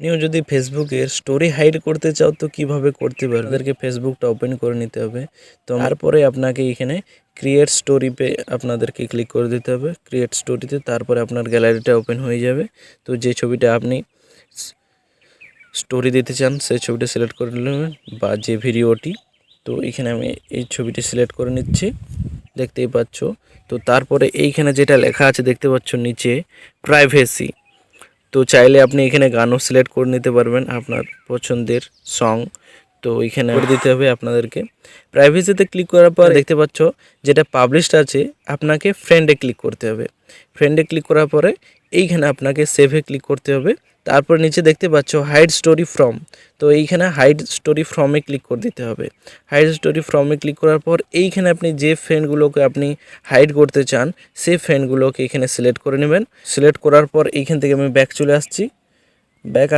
আপনিও যদি ফেসবুকের স্টোরি হাইড করতে চাও তো কিভাবে করতে পারবে, আপনাদেরকে ফেসবুকটা ওপেন করে নিতে হবে। তো তারপরে আপনাকে এখানে ক্রিয়েট স্টোরি পে আপনাদেরকে ক্লিক করে দিতে হবে। ক্রিয়েট স্টোরিতে তারপরে আপনার গ্যালারিটা ওপেন হয়ে যাবে। তো যে ছবিটা আপনি স্টোরি দিতে চান সেই ছবিটা সিলেক্ট করে নেবেন বা যে ভিডিওটি। তো এখানে আমি এই ছবিটি সিলেক্ট করে নিচ্ছি, দেখতেই পাচ্ছ। তো তারপরে এইখানে যেটা লেখা আছে দেখতে পাচ্ছ নিচে প্রাইভেসি। তো চাইলে আপনি এখানে গানও সিলেক্ট করে নিতে পারবেন আপনার পছন্দের সং। তো এখানে করে দিতে হবে আপনাদেরকে। প্রাইভেসিতে ক্লিক করার পর দেখতে পাচ্ছ যেটা পাবলিশড আছে আপনাকে ফ্রেন্ডে ক্লিক করতে হবে। ফ্রেন্ডে ক্লিক করার পরে এইখানে আপনাকে সেভে ক্লিক করতে হবে। তারপর নিচে দেখতে পাচ্ছ হাইড স্টোরি ফ্রম। তো এইখানে হাইড স্টোরি ফ্রমে ক্লিক করে দিতে হবে। হাইড স্টোরি ফ্রমে ক্লিক করার পর এইখানে আপনি যে ফ্রেন্ডগুলোকে আপনি হাইড করতে চান সেই ফ্রেন্ডগুলোকে এখানে সিলেক্ট করে নেবেন। সিলেক্ট করার পর এইখান থেকে আমি ব্যাক চলে আসছি। ব্যাক